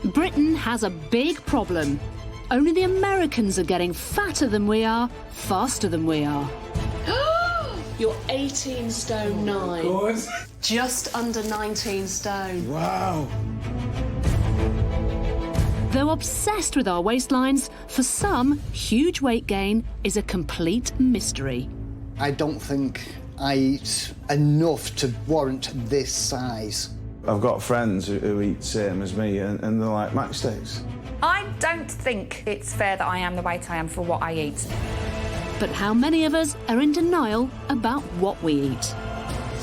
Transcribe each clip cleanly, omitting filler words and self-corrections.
Britain has a big problem. Only the Americans are getting fatter than we are, faster than we are. You're 18 stone 9. God. Just under 19 stone. Wow. Though obsessed with our waistlines, for some, huge weight gain is a complete mystery. I don't think I eat enough to warrant this size. I've got friends who eat same as me and they're like matchsticks. I don't think it's fair that I am the weight I am for what I eat. But how many of us are in denial about what we eat?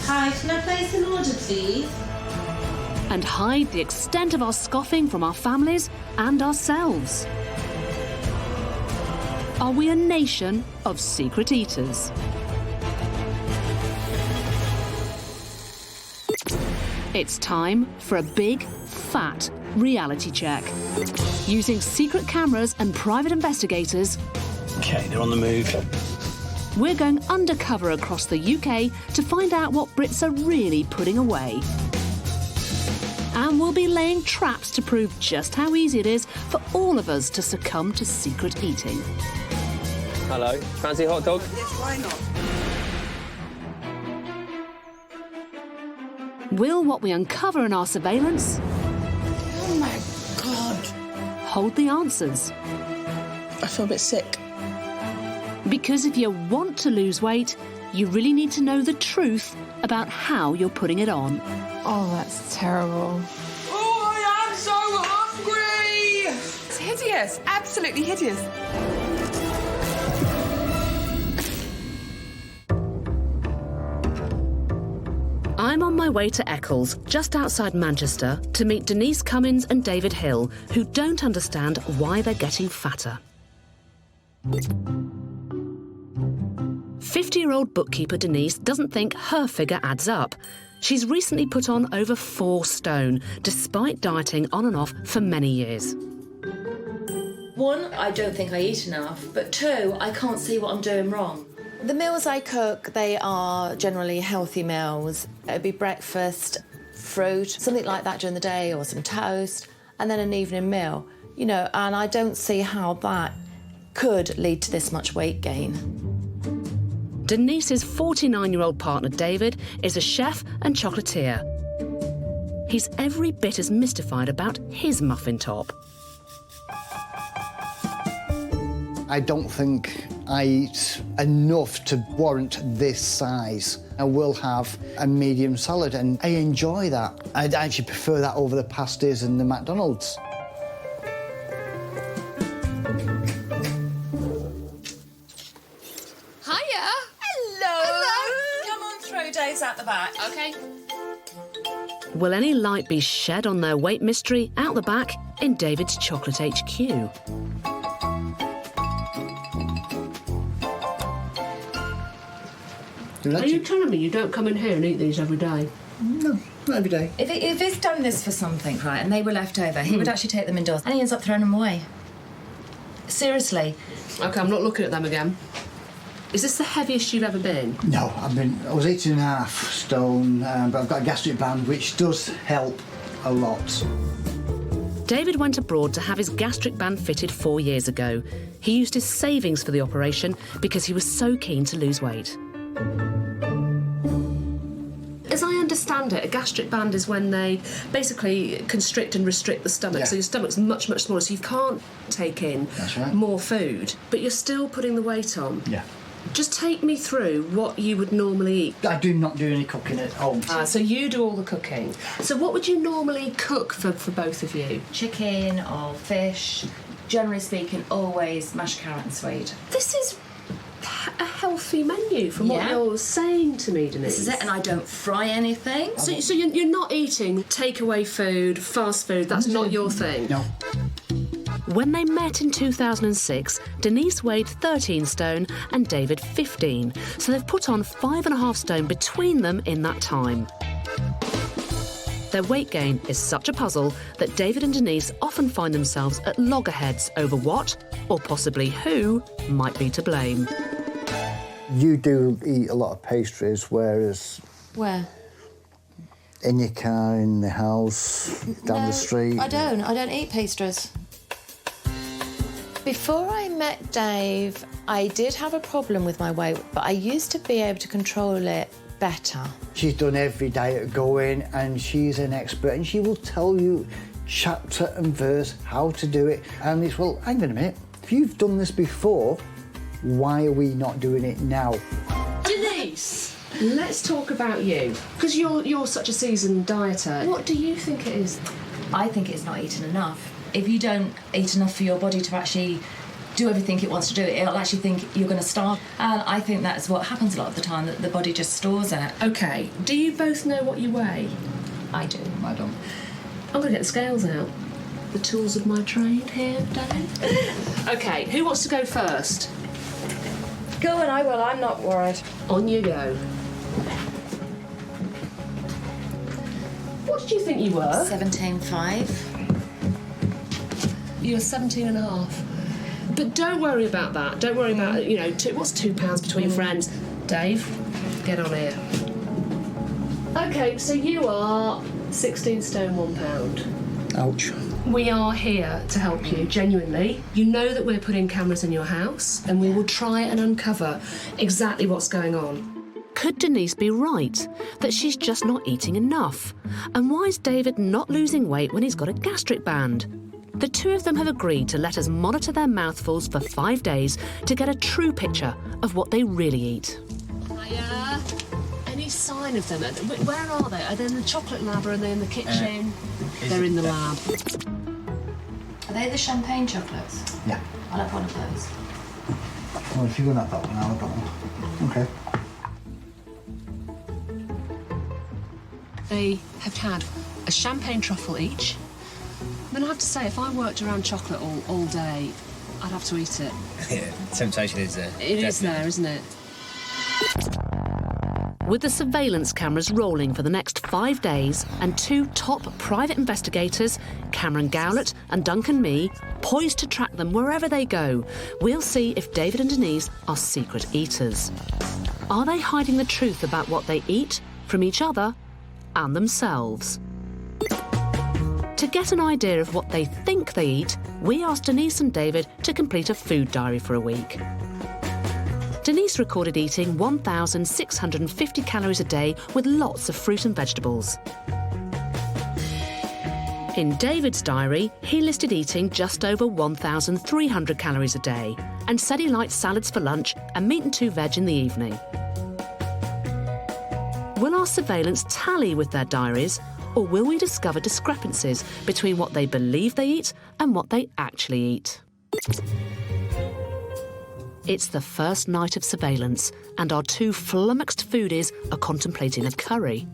Hi, can I place an order, please? And hide the extent of our scoffing from our families and ourselves. Are we a nation of secret eaters? It's time for a big, fat reality check. Using secret cameras and private investigators, OK, they're on the move. we're going undercover across the UK to find out what Brits are really putting away. And we'll be laying traps to prove just how easy it is for all of us to succumb to secret eating. Hello, fancy a hot dog? Yes, why not? Will what we uncover in our surveillance Oh my God. hold the answers? I feel a bit sick. Because if you want to lose weight, you really need to know the truth about how you're putting it on. Oh, that's terrible. Oh, I am so hungry! It's hideous, absolutely hideous. I'm on my way to Eccles, just outside Manchester, to meet Denise Cummins and David Hill, who don't understand why they're getting fatter. 50-year-old bookkeeper Denise doesn't think her figure adds up. She's recently put on over 4 stone, despite dieting on and off for many years. 1, I don't think I eat enough, but 2, I can't see what I'm doing wrong. The meals I cook, they are generally healthy meals. It'd be breakfast, fruit, something like that during the day, or some toast, and then an evening meal, you know, and I don't see how that could lead to this much weight gain. Denise's 49-year-old partner, David, is a chef and chocolatier. He's every bit as mystified about his muffin top. I don't think I eat enough to warrant this size. I will have a medium salad, and I enjoy that. I'd actually prefer that over the pasties and the McDonald's. Hiya! Hello! Come on through, Dave's at the back. OK. Will any light be shed on their weight mystery out the back in David's Chocolate HQ? Are you telling me you don't come in here and eat these every day? No, not every day. If he's done this for something, right, and they were left over, he would actually take them indoors, and he ends up throwing them away. Seriously. OK, I'm not looking at them again. Is this the heaviest you've ever been? No, I was 18.5 stone, but I've got a gastric band, which does help a lot. David went abroad to have his gastric band fitted 4 years ago. He used his savings for the operation because he was so keen to lose weight. As I understand it, a gastric band is when they basically constrict and restrict the stomach. Yeah. So your stomach's much, much smaller, so you can't take in That's right. more food, but you're still putting the weight on. Yeah. Just take me through what you would normally eat. I do not do any cooking at home. So you do all the cooking. So what would you normally cook for both of you? Chicken or fish. Generally speaking, always mashed carrot and sweet. This is a healthy menu from what Yeah. you're saying to me, Denise. This is it, and I don't fry anything. So you're not eating takeaway food, fast food, that's not your thing? No. When they met in 2006, Denise weighed 13 stone and David 15, so they've put on 5.5 stone between them in that time. Their weight gain is such a puzzle that David and Denise often find themselves at loggerheads over what, or possibly who, might be to blame. You do eat a lot of pastries, whereas Where? In your car, in the house, down the street? I don't eat pastries. Before I met Dave, I did have a problem with my weight, but I used to be able to control it better. She's done every diet going, and she's an expert, and she will tell you chapter and verse how to do it. And it's, well, hang on a minute, if you've done this before, why are we not doing it now? Denise, let's talk about you, because you're such a seasoned dieter. What do you think it is? I think it's not eating enough. If you don't eat enough for your body to actually do everything it wants to do, it'll actually think you're going to starve. And I think that's what happens a lot of the time, that the body just stores it. OK, do you both know what you weigh? I do. I don't. I'm going to get the scales out. The tools of my trade here, Dave. OK, who wants to go first? Go on, I will. I'm not worried. On you go. What did you think you were? 17.5. You're 17 and a half. But don't worry about that. Don't worry about, what's £2 between friends? Dave, get on here. OK, so you are 16 stone, £1. Ouch. We are here to help you, genuinely. You know that we're putting cameras in your house, and we will try and uncover exactly what's going on. Could Denise be right that she's just not eating enough? And why is David not losing weight when he's got a gastric band? The two of them have agreed to let us monitor their mouthfuls for 5 days to get a true picture of what they really eat. Hiya. Any sign of them? Where are they? Are they in the chocolate lab or are they in the kitchen? They're in the lab. Are they the champagne chocolates? Yeah. I'll have one of those. Well, if you're going to have that one, I'll have that one. OK. They have had a champagne truffle each. Then I have to say, if I worked around chocolate all day, I'd have to eat it. Yeah, temptation is there. It is there, isn't it? With the surveillance cameras rolling for the next 5 days and 2 top private investigators, Cameron Gowlett and Duncan Mee, poised to track them wherever they go, we'll see if David and Denise are secret eaters. Are they hiding the truth about what they eat from each other and themselves? To get an idea of what they think they eat, we asked Denise and David to complete a food diary for a week. Denise recorded eating 1,650 calories a day with lots of fruit and vegetables. In David's diary, he listed eating just over 1,300 calories a day and said he liked salads for lunch and meat and 2 veg in the evening. Will our surveillance tally with their diaries, or will we discover discrepancies between what they believe they eat and what they actually eat? It's the first night of surveillance, and our 2 flummoxed foodies are contemplating a curry.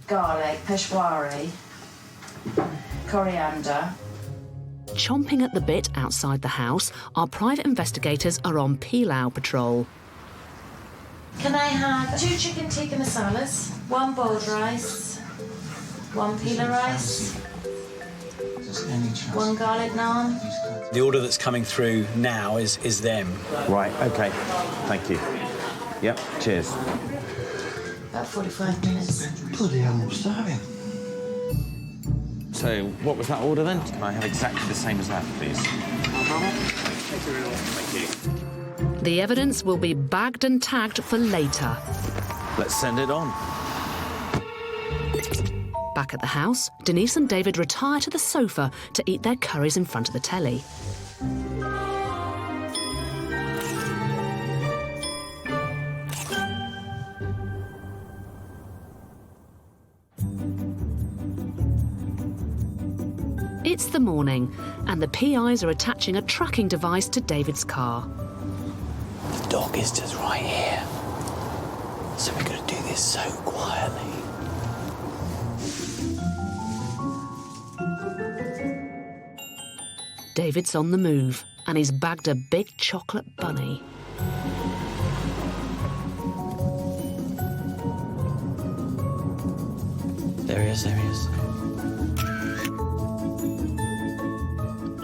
Garlic, peshwari, coriander. Chomping at the bit outside the house, our private investigators are on pilau patrol. Can I have 2 chicken tikka masalas, 1 boiled rice, 1 pila rice, 1 garlic naan? The order that's coming through now is them. Right, OK. Thank you. Yep, cheers. About 45 minutes. Bloody hell, I'm starving. So, what was that order then? Can I have exactly the same as that, please? Thank you. The evidence will be bagged and tagged for later. Let's send it on. Back at the house, Denise and David retire to the sofa to eat their curries in front of the telly. It's the morning, and the PIs are attaching a tracking device to David's car. The dog is just right here. So we're going to do this so quietly. David's on the move, and he's bagged a big chocolate bunny. There he is, there he is.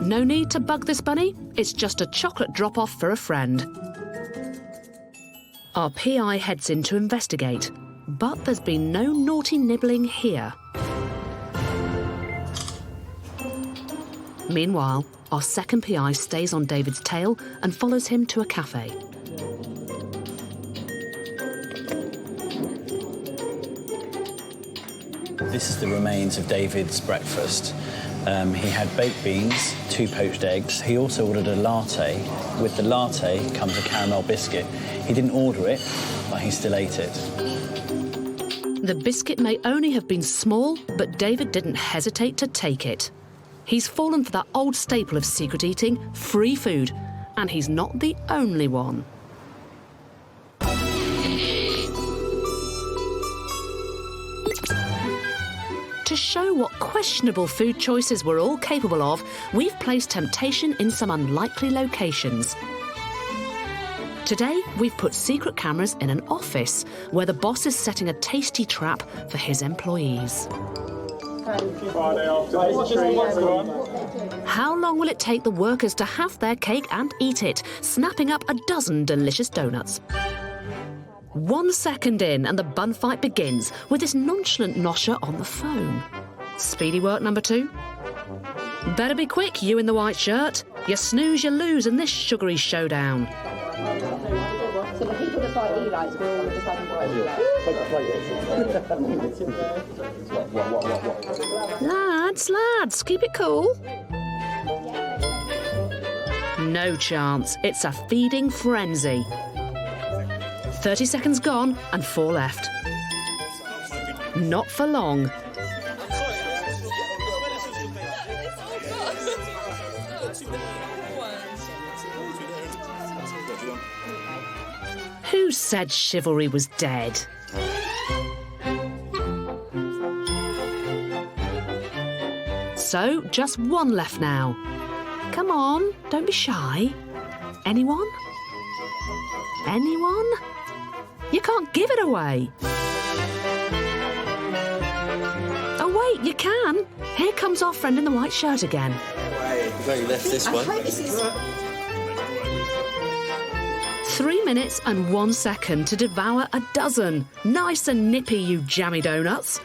No need to bug this bunny. It's just a chocolate drop-off for a friend. Our PI heads in to investigate. But there's been no naughty nibbling here. Meanwhile, our second PI stays on David's tail and follows him to a cafe. This is the remains of David's breakfast. He had baked beans, 2 poached eggs. He also ordered a latte. With the latte comes a caramel biscuit. He didn't order it, but he still ate it. The biscuit may only have been small, but David didn't hesitate to take it. He's fallen for that old staple of secret eating, free food, and he's not the only one. To show what questionable food choices we're all capable of, we've placed temptation in some unlikely locations. Today, we've put secret cameras in an office where the boss is setting a tasty trap for his employees. How long will it take the workers to have their cake and eat it, snapping up a dozen delicious donuts? 1 second in and the bun fight begins with this nonchalant nosher on the phone. Speedy work, number 2? Better be quick, you in the white shirt. You snooze, you lose in this sugary showdown. So the people that fight Eli's, we're all just having Lads, keep it cool. No chance. It's a feeding frenzy. 30 seconds gone and 4 left. Not for long. Who said chivalry was dead? So, just 1 left now. Come on, don't be shy. Anyone? Anyone? You can't give it away. Oh, wait, you can. Here comes our friend in the white shirt again. You've only left this one. 3 minutes and 1 second to devour a dozen. Nice and nippy, you jammy donuts.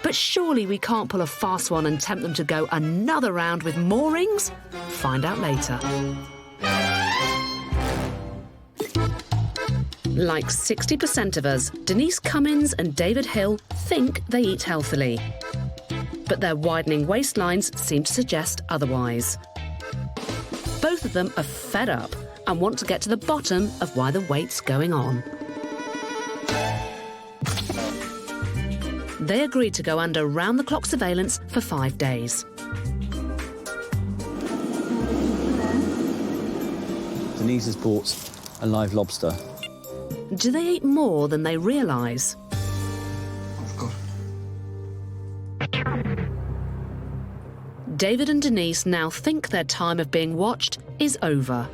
But surely we can't pull a fast one and tempt them to go another round with more rings? Find out later. Like 60% of us, Denise Cummins and David Hill think they eat healthily. But their widening waistlines seem to suggest otherwise. Both of them are fed up and want to get to the bottom of why the weight's going on. They agreed to go under round-the-clock surveillance for 5 days. Denise has bought a live lobster. Do they eat more than they realise? David and Denise now think their time of being watched is over.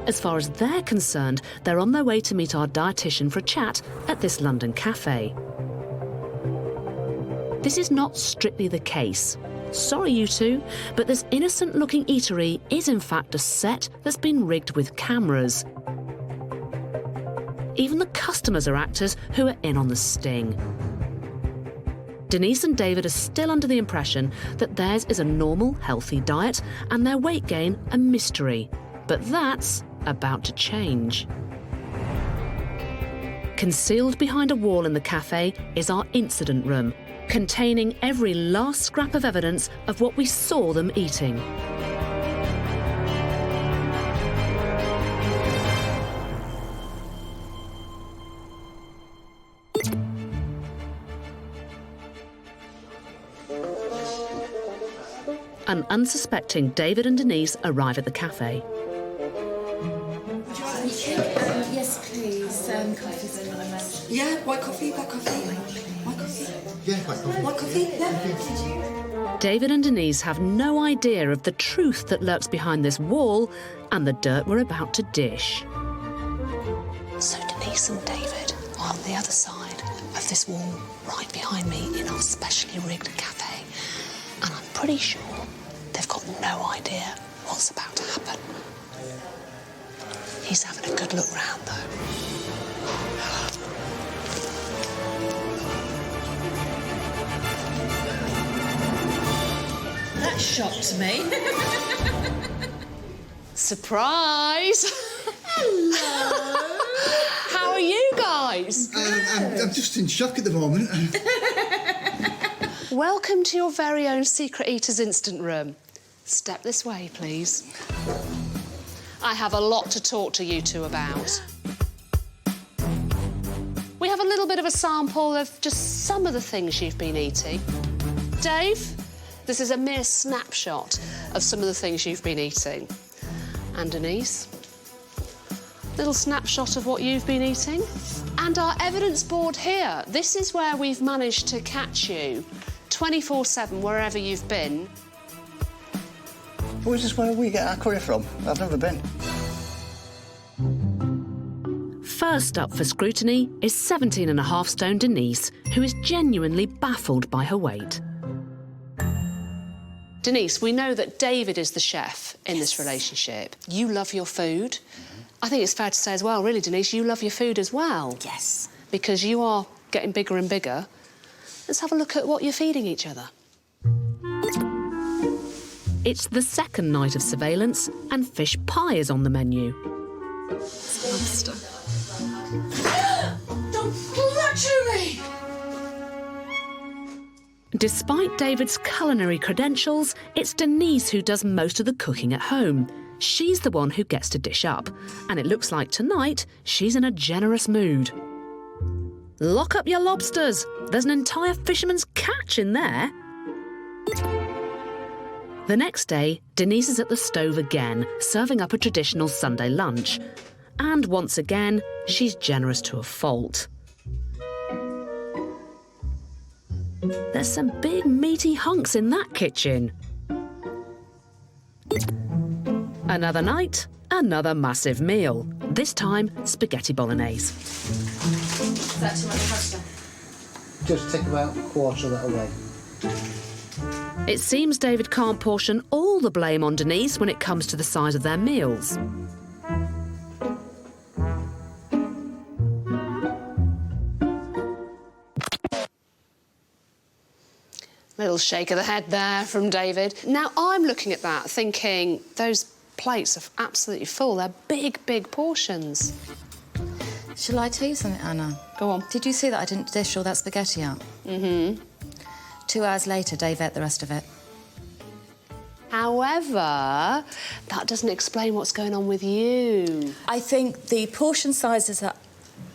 As far as they're concerned, they're on their way to meet our dietitian for a chat at this London cafe. This is not strictly the case. Sorry, you two, but this innocent-looking eatery is in fact a set that's been rigged with cameras. Even the customers are actors who are in on the sting. Denise and David are still under the impression that theirs is a normal, healthy diet and their weight gain a mystery. But that's about to change. Concealed behind a wall in the cafe is our incident room, containing every last scrap of evidence of what we saw them eating. An unsuspecting David and Denise arrive at the cafe. Yes, please. Coffee's in the mess. Yeah, white coffee, black coffee. White coffee. Yeah, white coffee. White coffee, yeah. David and Denise have no idea of the truth that lurks behind this wall and the dirt we're about to dish. So Denise and David are on the other side of this wall, right behind me in our specially rigged cafe. And I'm pretty sure they've got no idea what's about to happen. He's having a good look round, though. shocked me. Surprise! Hello! How are you guys? I'm just in shock at the moment. Welcome to your very own Secret Eaters Instant Room. Step this way, please. I have a lot to talk to you two about. We have a little bit of a sample of just some of the things you've been eating. Dave, this is a mere snapshot of some of the things you've been eating. And Denise, little snapshot of what you've been eating. And our evidence board here, this is where we've managed to catch you 24/7, wherever you've been. Oh, is this where we get our curry from? I've never been. First up for scrutiny is 17.5 stone Denise, who is genuinely baffled by her weight. Denise, we know that David is the chef in this relationship. You love your food. I think it's fair to say as well, really, Denise, you love your food as well. Yes. Because you are getting bigger and bigger. Let's have a look at what you're feeding each other. It's the second night of surveillance and fish pie is on the menu. Lobster. Don't pull that to me! Despite David's culinary credentials, it's Denise who does most of the cooking at home. She's the one who gets to dish up, and it looks like tonight she's in a generous mood. Lock up your lobsters. There's an entire fisherman's catch in there. The next day, Denise is at the stove again, serving up a traditional Sunday lunch. And once again, she's generous to a fault. There's some big meaty hunks in that kitchen. Another night, another massive meal. This time, spaghetti bolognese. Is that too much pasta? Just take about a quarter of that away. It seems David can't portion all the blame on Denise when it comes to the size of their meals. Little shake of the head there from David. Now, I'm looking at that thinking those plates are absolutely full. They're big, big portions. Shall I tell you something, Anna? Go on. Did you see that I didn't dish all that spaghetti out? Mm-hmm. 2 hours later, Dave ate the rest of it. However, that doesn't explain what's going on with you. I think the portion sizes that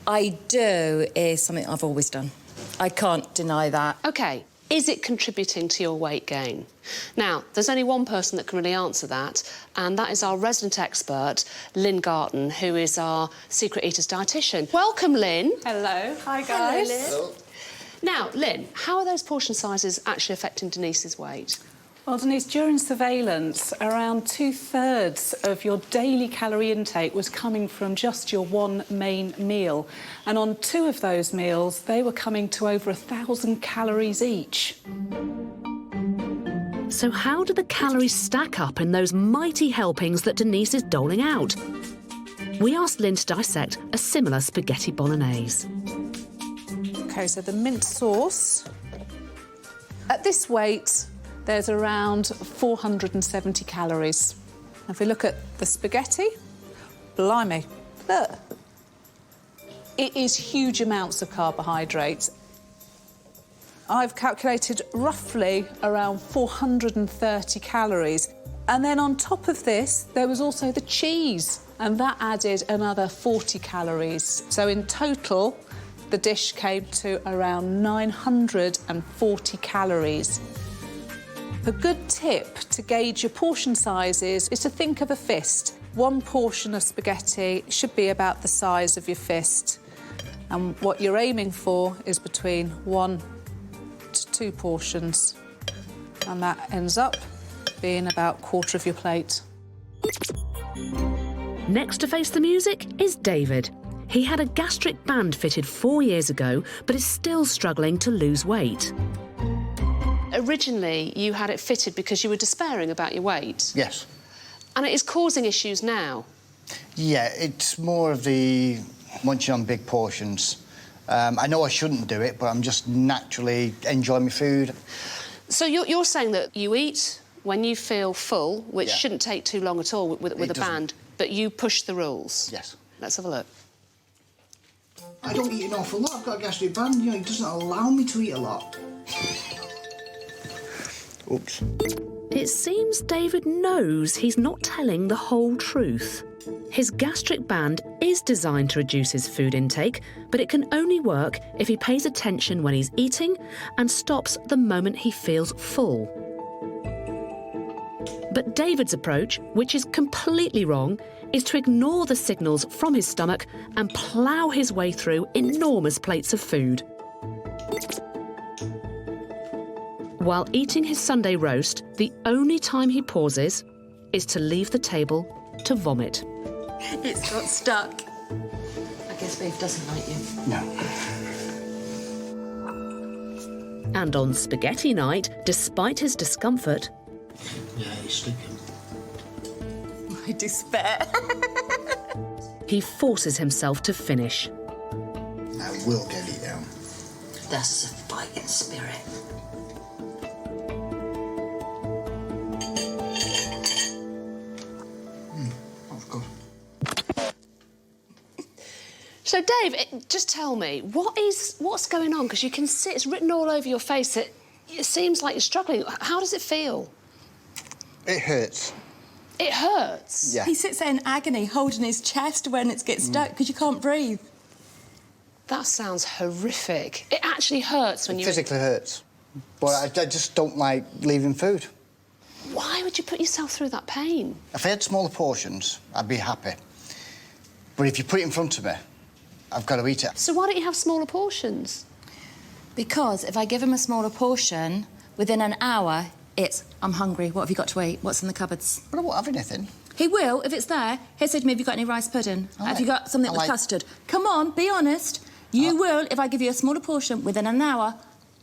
I do is something I've always done. I can't deny that. OK, is it contributing to your weight gain? Now, there's only one person that can really answer that, and that is our resident expert, Lynn Garton, who is our Secret Eaters dietitian. Welcome, Lynn. Hello. Hi, guys. Hello, Lynn. Now, Lynn, how are those portion sizes actually affecting Denise's weight? Well, Denise, during surveillance, around 2/3 of your daily calorie intake was coming from just your one main meal. And on 2 of those meals, they were coming to over 1,000 calories each. So how do the calories stack up in those mighty helpings that Denise is doling out? We asked Lynn to dissect a similar spaghetti bolognese. OK, so the mint sauce. At this weight, there's around 470 calories. If we look at the spaghetti, blimey, look. It is huge amounts of carbohydrates. I've calculated roughly around 430 calories. And then on top of this, there was also the cheese, and that added another 40 calories. So in total, the dish came to around 940 calories. A good tip to gauge your portion sizes is to think of a fist. 1 portion of spaghetti should be about the size of your fist. And what you're aiming for is between 1 to 2 portions. And that ends up being about 1/4 of your plate. Next to face the music is David. He had a gastric band fitted 4 years ago, but is still struggling to lose weight. Originally, you had it fitted because you were despairing about your weight. Yes. And it is causing issues now. Yeah, it's more of the munching on big portions. I know I shouldn't do it, but I'm just naturally enjoying my food. So you're saying that you eat when you feel full, which shouldn't take too long at all with a band, but you push the rules. Yes. Let's have a look. I don't eat an awful lot. I've got a gastric band. You know, it doesn't allow me to eat a lot. Oops. It seems David knows he's not telling the whole truth. His gastric band is designed to reduce his food intake, but it can only work if he pays attention when he's eating and stops the moment he feels full. But David's approach, which is completely wrong, is to ignore the signals from his stomach and plough his way through enormous plates of food. While eating his Sunday roast, the only time he pauses is to leave the table to vomit. It's got stuck. I guess Beef doesn't like you. No. And on spaghetti night, despite his discomfort... Yeah, he's sticking. I despair. he forces himself to finish. I will get it down. That's a fighting spirit. So, Dave, just tell me, what's going on? Because you can see it's written all over your face. It seems like you're struggling. How does it feel? It hurts. It hurts? Yeah. He sits there in agony, holding his chest when it gets stuck because you can't breathe. That sounds horrific. It actually hurts when you... It physically hurts. But I just don't like leaving food. Why would you put yourself through that pain? If I had smaller portions, I'd be happy. But if you put it in front of me, I've got to eat it. So why don't you have smaller portions? Because if I give him a smaller portion, within an hour, it's, I'm hungry, what have you got to eat? What's in the cupboards? But I won't have anything. He will, if it's there. He'll say to me, have you got any rice pudding? Have you got something with custard? Come on, be honest. You will, if I give you a smaller portion, within an hour,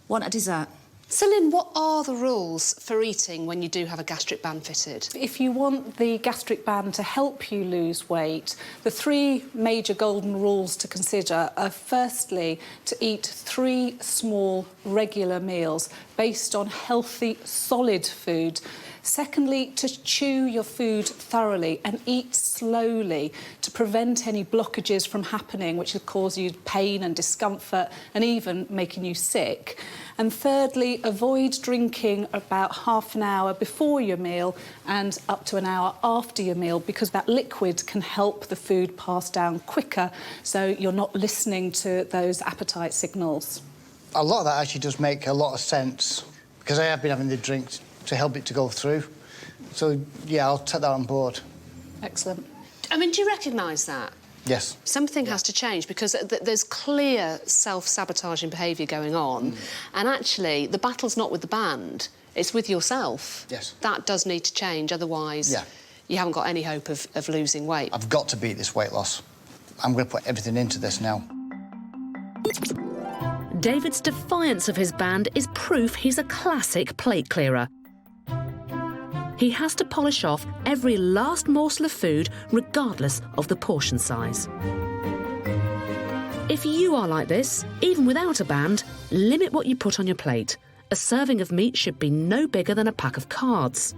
want a dessert. So, Lynn, what are the rules for eating when you do have a gastric band fitted? If you want the gastric band to help you lose weight, the 3 major golden rules to consider are, firstly, to eat 3 small, regular meals based on healthy, solid food. Secondly, to chew your food thoroughly and eat slowly to prevent any blockages from happening, which will cause you pain and discomfort and even making you sick. And thirdly, avoid drinking about half an hour before your meal and up to an hour after your meal, because that liquid can help the food pass down quicker, so you're not listening to those appetite signals. A lot of that actually does make a lot of sense, because I have been having the drink to help it to go through. So, yeah, I'll take that on board. Excellent. I mean, do you recognise that? Yes. Something has to change, because there's clear self-sabotaging behaviour going on, and actually the battle's not with the band, it's with yourself. Yes. That does need to change, otherwise you haven't got any hope of losing weight. I've got to beat this weight loss. I'm going to put everything into this now. David's defiance of his band is proof he's a classic plate clearer. He has to polish off every last morsel of food, regardless of the portion size. If you are like this, even without a band, limit what you put on your plate. A serving of meat should be no bigger than a pack of cards.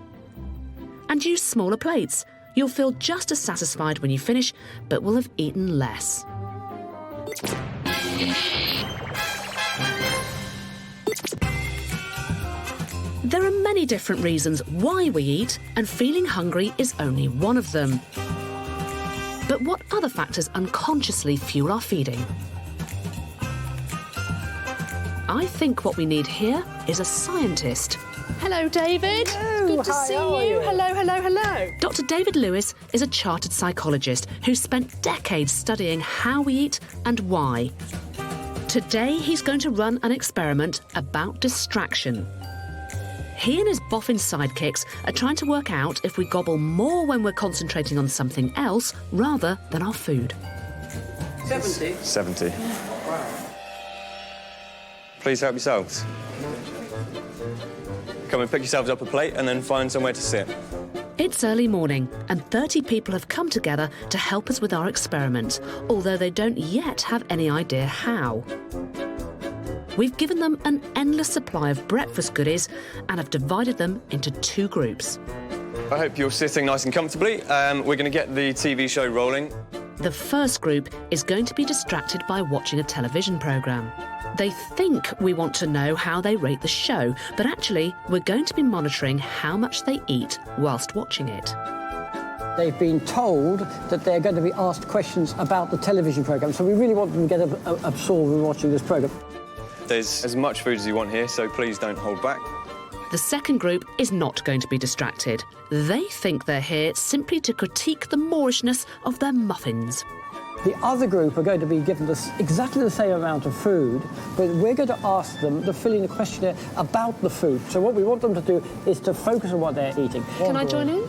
And use smaller plates. You'll feel just as satisfied when you finish, but will have eaten less. There are many different reasons why we eat, and feeling hungry is only one of them. But what other factors unconsciously fuel our feeding? I think what we need here is a scientist. Hello, David. Hello, good to see you. Hello, hello, hello. Dr. David Lewis is a chartered psychologist who spent decades studying how we eat and why. Today, he's going to run an experiment about distraction. He and his boffin sidekicks are trying to work out if we gobble more when we're concentrating on something else rather than our food. 70? 70. Wow. Please help yourselves. Come and pick yourselves up a plate and then find somewhere to sit. It's early morning and 30 people have come together to help us with our experiment, although they don't yet have any idea how. We've given them an endless supply of breakfast goodies and have divided them into 2 groups. I hope you're sitting nice and comfortably. We're going to get the TV show rolling. The first group is going to be distracted by watching a television programme. They think we want to know how they rate the show, but actually we're going to be monitoring how much they eat whilst watching it. They've been told that they're going to be asked questions about the television programme, so we really want them to get absorbed in watching this programme. There's as much food as you want here, so please don't hold back. The second group is not going to be distracted. They think they're here simply to critique the Moorishness of their muffins. The other group are going to be given exactly the same amount of food, but we're going to ask them to fill in a questionnaire about the food. So what we want them to do is to focus on what they're eating. Can I join in?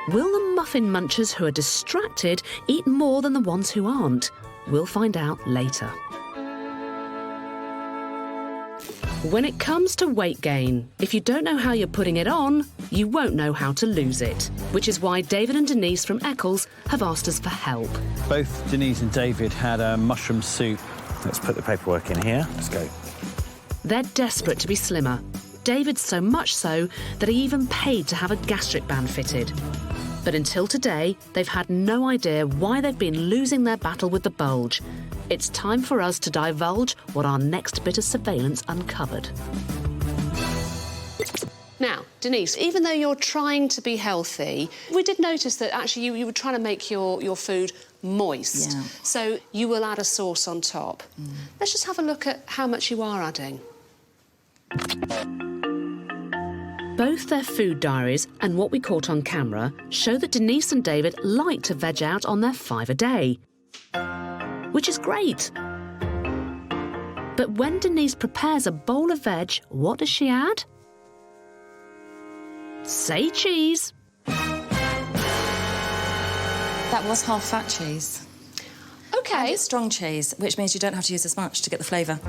Will the muffin munchers who are distracted eat more than the ones who aren't? We'll find out later. When it comes to weight gain, if you don't know how you're putting it on, you won't know how to lose it, which is why David and Denise from Eccles have asked us for help. Both Denise and David had a mushroom soup. Let's put the paperwork in here. Let's go. They're desperate to be slimmer. David so much so that he even paid to have a gastric band fitted. But until today, they've had no idea why they've been losing their battle with the bulge. It's time for us to divulge what our next bit of surveillance uncovered. Now, Denise, even though you're trying to be healthy, we did notice that actually you were trying to make your food moist. Yeah. So you will add a sauce on top. Let's just have a look at how much you are adding. Both their food diaries and what we caught on camera show that Denise and David like to veg out on their 5 a day, which is great. But when Denise prepares a bowl of veg, what does she add? Say cheese. That was half fat cheese. OK. And it's strong cheese, which means you don't have to use as much to get the flavour.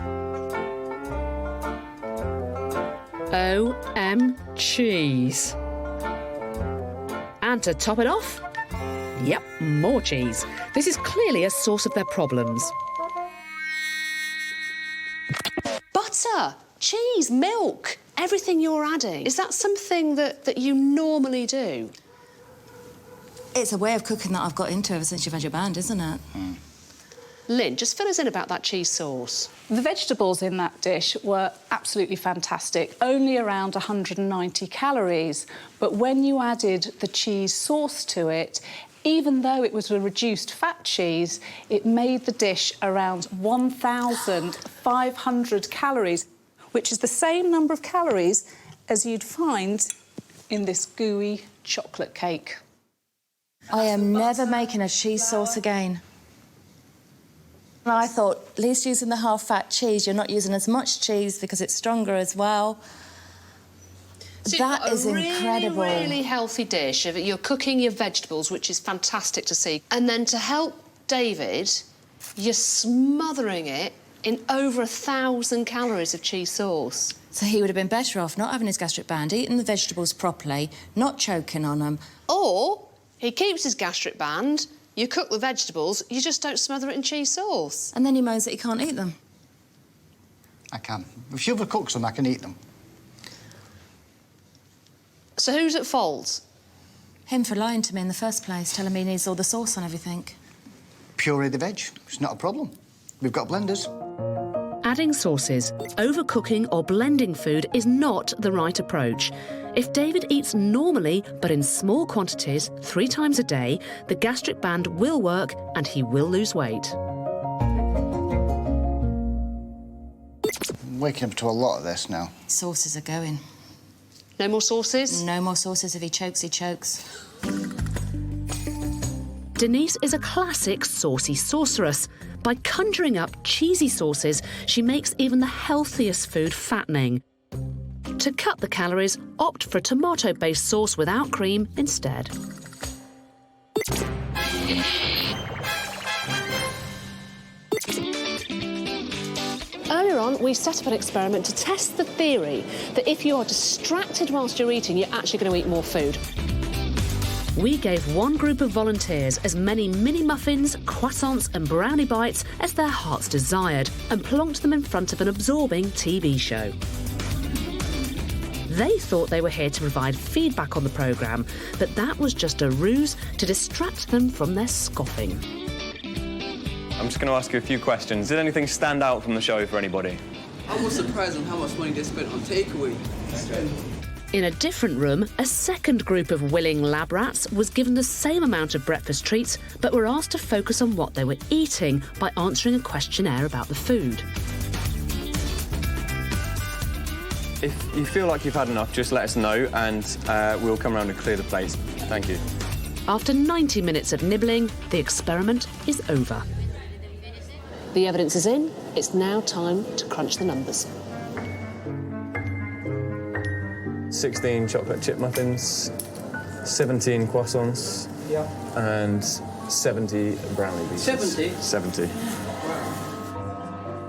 O.M. cheese. And to top it off, yep, more cheese. This is clearly a source of their problems. Butter, cheese, milk, everything you're adding. Is that something that you normally do? It's a way of cooking that I've got into ever since you've had your band, isn't it? Lynn, just fill us in about that cheese sauce. The vegetables in that dish were absolutely fantastic, only around 190 calories. But when you added the cheese sauce to it, even though it was a reduced fat cheese, it made the dish around 1,500 calories, which is the same number of calories as you'd find in this gooey chocolate cake. I am never making a cheese sauce again. I thought, at least using the half-fat cheese, you're not using as much cheese because it's stronger as well. So that is incredible. Really healthy dish. You're cooking your vegetables, which is fantastic to see. And then to help David, you're smothering it in over 1,000 calories of cheese sauce. So he would have been better off not having his gastric band, eating the vegetables properly, not choking on them. Or he keeps his gastric band, you cook the vegetables, you just don't smother it in cheese sauce. And then he moans that he can't eat them. I can. If she overcooks them, I can eat them. So who's at fault? Him for lying to me in the first place, telling me he needs all the sauce on everything. Puree the veg. It's not a problem. We've got blenders. Adding sauces, overcooking or blending food is not the right approach. If David eats normally, but in small quantities, 3 times a day, the gastric band will work and he will lose weight. I'm waking up to a lot of this now. Sauces are going. No more sauces? No more sauces. If he chokes, he chokes. Denise is a classic saucy sorceress. By conjuring up cheesy sauces, she makes even the healthiest food fattening. To cut the calories, opt for a tomato-based sauce without cream instead. Earlier on, we set up an experiment to test the theory that if you are distracted whilst you're eating, you're actually going to eat more food. We gave one group of volunteers as many mini muffins, croissants and brownie bites as their hearts desired and plonked them in front of an absorbing TV show. They thought they were here to provide feedback on the programme, but that was just a ruse to distract them from their scoffing. I'm just going to ask you a few questions. Did anything stand out from the show for anybody? I was surprised on how much money they spent on takeaway. In a different room, a second group of willing lab rats was given the same amount of breakfast treats, but were asked to focus on what they were eating by answering a questionnaire about the food. If you feel like you've had enough, just let us know and we'll come around and clear the plates. Thank you. After 90 minutes of nibbling, the experiment is over. The evidence is in. It's now time to crunch the numbers. 16 chocolate chip muffins, 17 croissants, and 70 brownie pieces. 70? 70.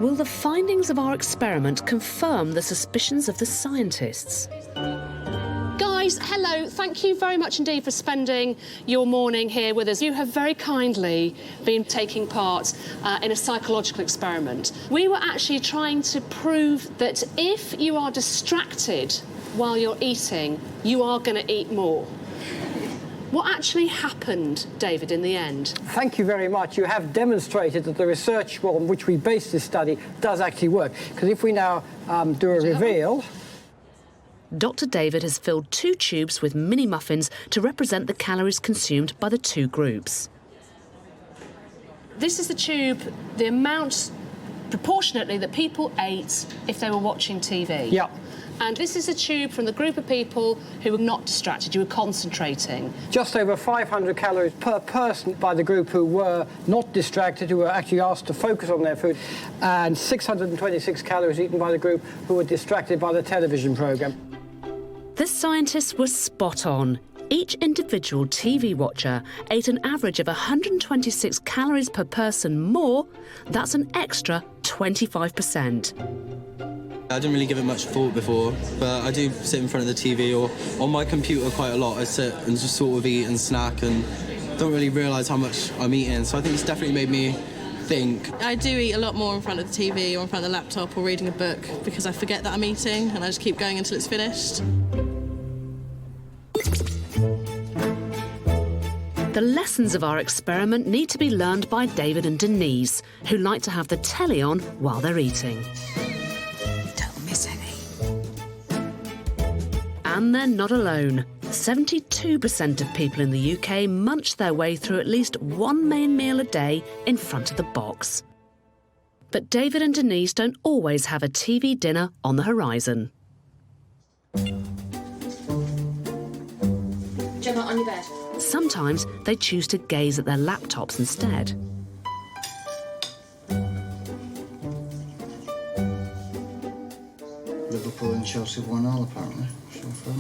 Will the findings of our experiment confirm the suspicions of the scientists? Guys, hello. Thank you very much indeed for spending your morning here with us. You have very kindly been taking part in a psychological experiment. We were actually trying to prove that if you are distracted while you're eating, you are going to eat more. What actually happened, David, in the end? Thank you very much. You have demonstrated that the research on which we based this study does actually work. Because if we now do a reveal... Dr. David has filled 2 tubes with mini muffins to represent the calories consumed by the 2 groups. This is the tube, the amount proportionately that people ate if they were watching TV. Yeah. And this is a tube from the group of people who were not distracted, you were concentrating. Just over 500 calories per person by the group who were not distracted, who were actually asked to focus on their food, and 626 calories eaten by the group who were distracted by the television programme. The scientists were spot on. Each individual TV watcher ate an average of 126 calories per person more. That's an extra 25%. I didn't really give it much thought before, but I do sit in front of the TV or on my computer quite a lot. I sit and just sort of eat and snack and don't really realise how much I'm eating. So I think it's definitely made me think. I do eat a lot more in front of the TV or in front of the laptop or reading a book because I forget that I'm eating and I just keep going until it's finished. The lessons of our experiment need to be learned by David and Denise, who like to have the telly on while they're eating. Don't miss any. And they're not alone. 72% of people in the UK munch their way through at least one main meal a day in front of the box. But David and Denise don't always have a TV dinner on the horizon. Gemma, on your bed. Sometimes they choose to gaze at their laptops instead. Liverpool and Chelsea 1-0 apparently, so far.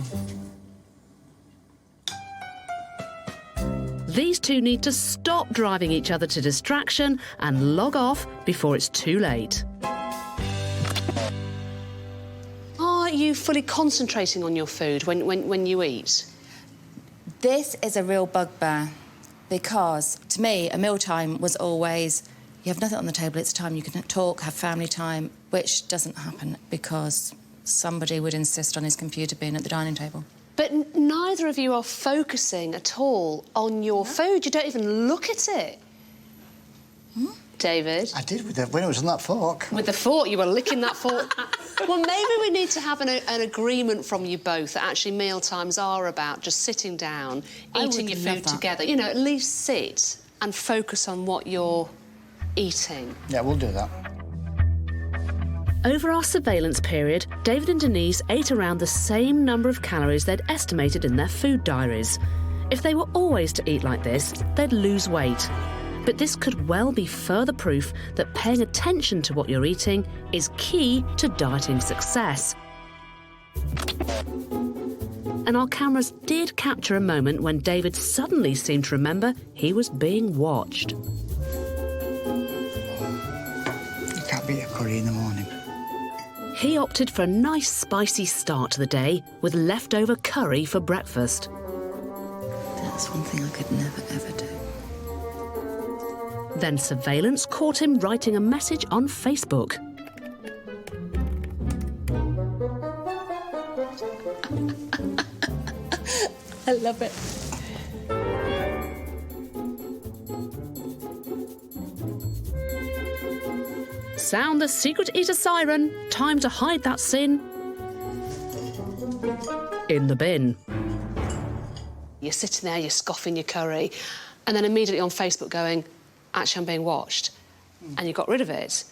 These two need to stop driving each other to distraction and log off before it's too late. Are you fully concentrating on your food when you eat? This is a real bugbear because, to me, a mealtime was always, you have nothing on the table, it's time you can talk, have family time, which doesn't happen because somebody would insist on his computer being at the dining table. But neither of you are focusing at all on your food. You don't even look at it. David? I did when it was on that fork. With the fork, you were licking that fork. Well, maybe we need to have an agreement from you both that actually meal times are about just sitting down, eating your food together. You know, at least sit and focus on what you're eating. Yeah, we'll do that. Over our surveillance period, David and Denise ate around the same number of calories they'd estimated in their food diaries. If they were always to eat like this, they'd lose weight. But this could well be further proof that paying attention to what you're eating is key to dieting success. And our cameras did capture a moment when David suddenly seemed to remember he was being watched. You can't beat a curry in the morning. He opted for a nice spicy start to the day with leftover curry for breakfast. That's one thing I could never, ever do. Then surveillance caught him writing a message on Facebook. I love it. Sound the secret eater siren. Time to hide that sin in the bin. You're sitting there, you're scoffing your curry, and then immediately on Facebook going, actually, I'm being watched. And you got rid of it.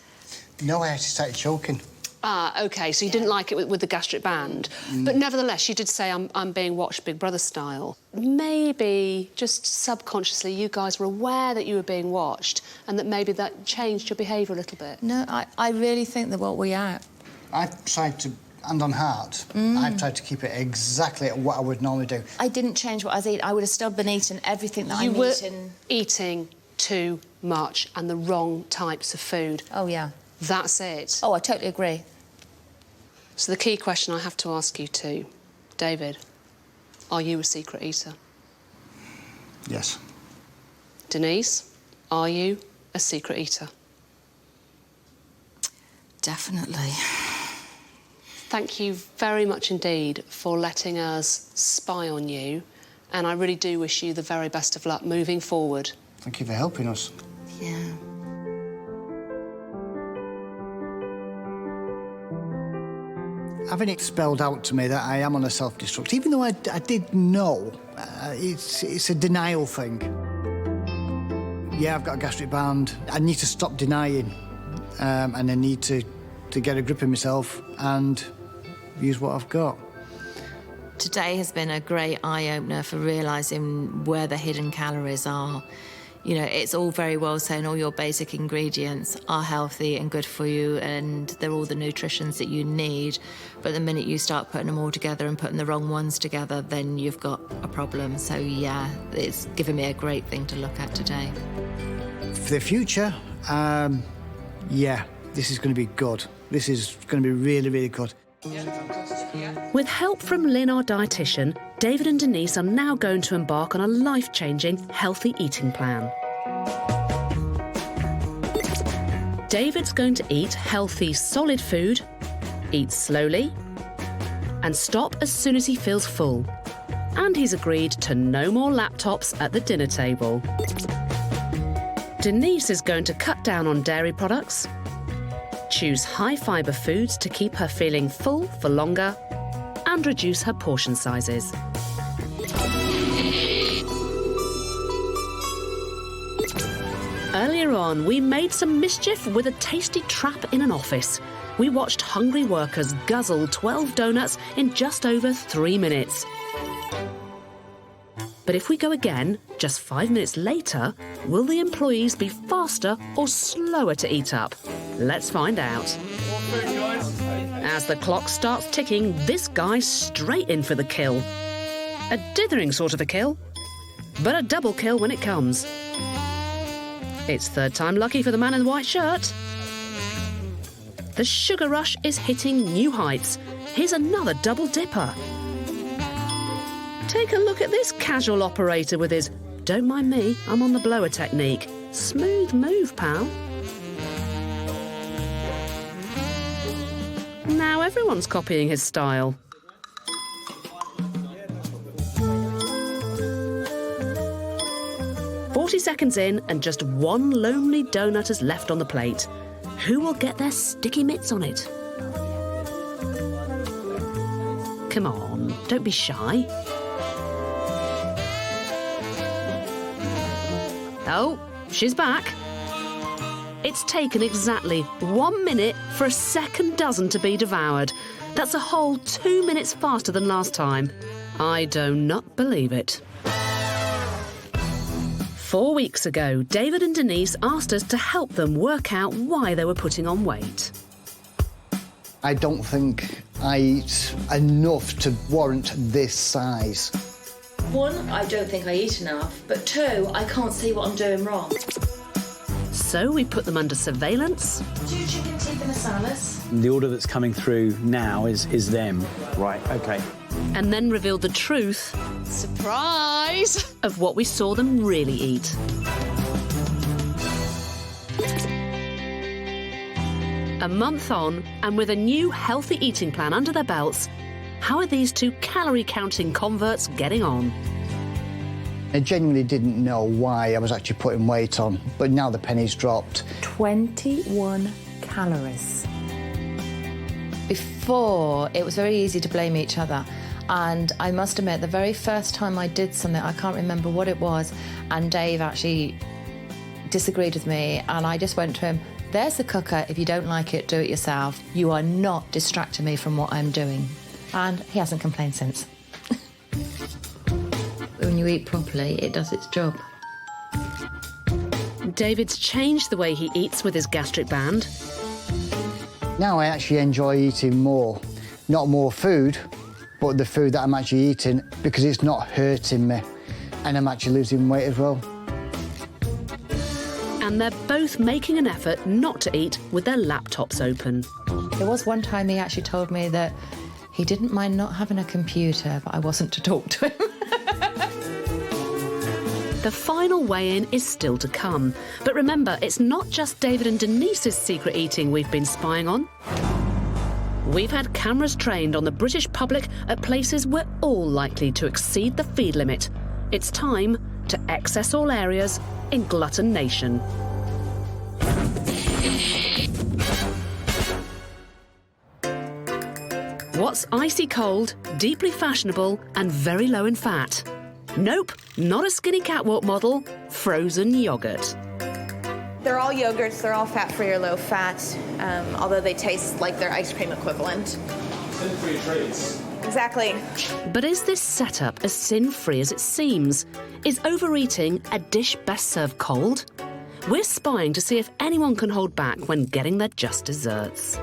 No, I actually started choking. Ah, OK, so you didn't like it with the gastric band. But nevertheless, you did say, I'm being watched Big Brother style. Maybe, just subconsciously, you guys were aware that you were being watched and that maybe that changed your behaviour a little bit. No, I really think that what we are... I've tried to, hand on heart, I've tried to keep it exactly at what I would normally do. I didn't change what I was eating. I would have still been eating everything that You I'm were eating. eating too much and the wrong types of food. Oh, yeah. That's it. Oh, I totally agree. So the key question I have to ask you too, David, are you a secret eater? Yes. Denise, are you a secret eater? Definitely. Thank you very much indeed for letting us spy on you, and I really do wish you the very best of luck moving forward. Thank you for helping us. Yeah. Having it spelled out to me that I am on a self-destruct, even though I did know, it's a denial thing. Yeah, I've got a gastric band. I need to stop denying, and I need to get a grip of myself and use what I've got. Today has been a great eye-opener for realising where the hidden calories are. You know, it's all very well saying all your basic ingredients are healthy and good for you and they're all the nutritions that you need, but the minute you start putting them all together and putting the wrong ones together, then you've got a problem. So, yeah, it's given me a great thing to look at today. For the future, yeah, this is going to be good. This is going to be really, really good. With help from Lynn, our dietitian, David and Denise are now going to embark on a life-changing, healthy eating plan. David's going to eat healthy, solid food, eat slowly, and stop as soon as he feels full. And he's agreed to no more laptops at the dinner table. Denise is going to cut down on dairy products, choose high-fibre foods to keep her feeling full for longer, and reduce her portion sizes. Earlier on, we made some mischief with a tasty trap in an office. We watched hungry workers guzzle 12 donuts in just over 3 minutes. But if we go again, just 5 minutes later, will the employees be faster or slower to eat up? Let's find out. As the clock starts ticking, this guy's straight in for the kill. A dithering sort of a kill, but a double kill when it comes. It's third time lucky for the man in the white shirt. The sugar rush is hitting new heights. Here's another double dipper. Take a look at this casual operator with his "don't mind me, I'm on the blower" technique. Smooth move, pal. Now everyone's copying his style. "40 seconds in and just one lonely donut is left on the plate. Who will get their sticky mitts on it? Come on, don't be shy. Oh, she's back. It's taken exactly 1 minute for a second dozen to be devoured. That's a whole 2 minutes faster than last time. I do not believe it. 4 weeks ago, David and Denise asked us to help them work out why they were putting on weight. I don't think I eat enough to warrant this size. One, I don't think I eat enough, but two, I can't see what I'm doing wrong. So we put them under surveillance. 2 chicken tikka masalas. The order that's coming through now is them. Right, OK. and then revealed the truth... Surprise! ...of what we saw them really eat. A month on, and with a new healthy eating plan under their belts, how are these two calorie-counting converts getting on? I genuinely didn't know why I was actually putting weight on, but now the penny's dropped. 21 calories. Before, it was very easy to blame each other. And I must admit, the very first time I did something, I can't remember what it was, and Dave actually disagreed with me, and I just went to him, there's the cooker, if you don't like it, do it yourself. You are not distracting me from what I'm doing. And he hasn't complained since. When you eat properly, it does its job. David's changed the way he eats with his gastric band. Now I actually enjoy eating more. Not more food, but the food that I'm actually eating, because it's not hurting me. And I'm actually losing weight as well. And they're both making an effort not to eat with their laptops open. There was one time he actually told me that he didn't mind not having a computer, but I wasn't to talk to him. The final weigh-in is still to come. But remember, it's not just David and Denise's secret eating we've been spying on. We've had cameras trained on the British public at places we're all likely to exceed the feed limit. It's time to excess all areas in Glutton Nation. What's icy cold, deeply fashionable, and very low in fat? Nope, not a skinny catwalk model, frozen yoghurt. They're all yogurts, they're all fat-free or low-fat, although they taste like their ice cream equivalent. Sin-free treats. Exactly. But is this setup as sin-free as it seems? Is overeating a dish best served cold? We're spying to see if anyone can hold back when getting their just desserts.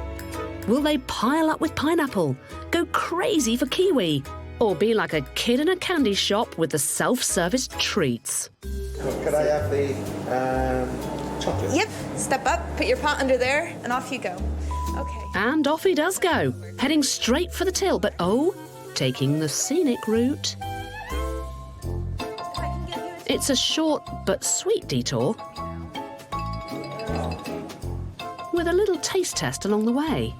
Will they pile up with pineapple, go crazy for kiwi, or be like a kid in a candy shop with the self-service treats? Could I have the chocolate? Yep, step up, put your pot under there, and off you go. Okay. And off he does go, heading straight for the till, but oh, taking the scenic route. It's a short but sweet detour, with a little taste test along the way.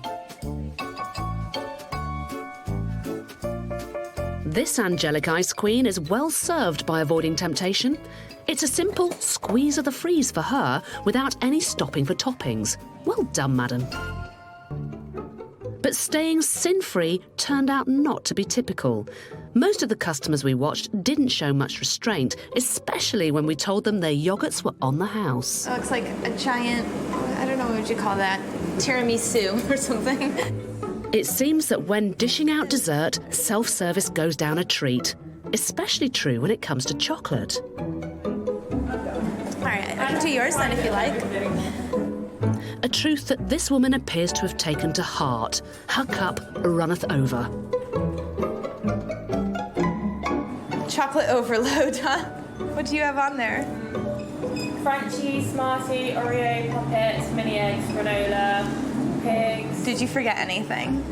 This angelic ice queen is well served by avoiding temptation. It's a simple squeeze of the freeze for her without any stopping for toppings. Well done, madam. But staying sin-free turned out not to be typical. Most of the customers we watched didn't show much restraint, especially when we told them their yoghurts were on the house. It looks like a giant, I don't know what would you call that, tiramisu or something. It seems that when dishing out dessert, self-service goes down a treat. Especially true when it comes to chocolate. All right, I can do yours then if you like. A truth that this woman appears to have taken to heart. Her cup runneth over. Chocolate overload, huh? What do you have on there? Crunchy, Smartie, Oreo, Poppets, mini eggs, granola, pigs. Did you forget anything?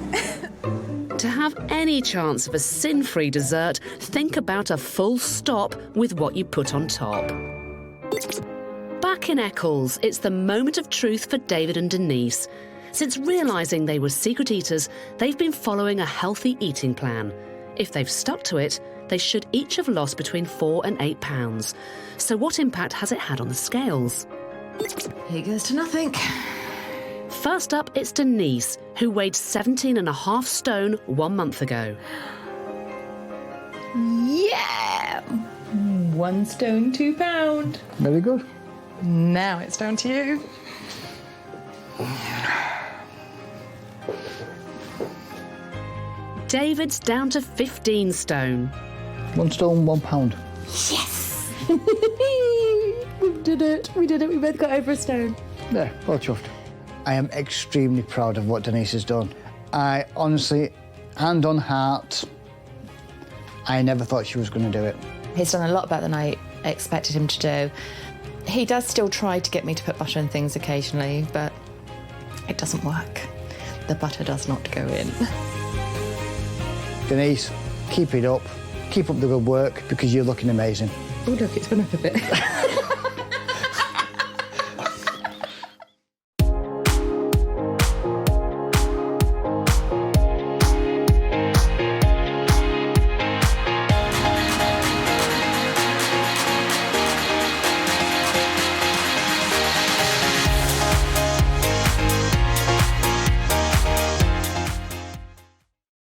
To have any chance of a sin-free dessert, think about a full stop with what you put on top. Back in Eccles, it's the moment of truth for David and Denise. Since realising they were secret eaters, they've been following a healthy eating plan. If they've stuck to it, they should each have lost between 4 and 8 pounds. So what impact has it had on the scales? Here goes to nothing. First up, it's Denise, who weighed 17.5 stone 1 month ago. Yeah! 1 stone, 2 pound. Very good. Now it's down to you. David's down to 15 stone. 1 stone, 1 pound. Yes! We did it. We did it. We both got over a stone. Yeah, well chuffed. I am extremely proud of what Denise has done. I honestly, hand on heart, I never thought she was going to do it. He's done a lot better than I expected him to do. He does still try to get me to put butter in things occasionally, but it doesn't work. The butter does not go in. Denise, Keep it up. Keep up the good work because you're looking amazing. Oh, look, it's gone up a bit.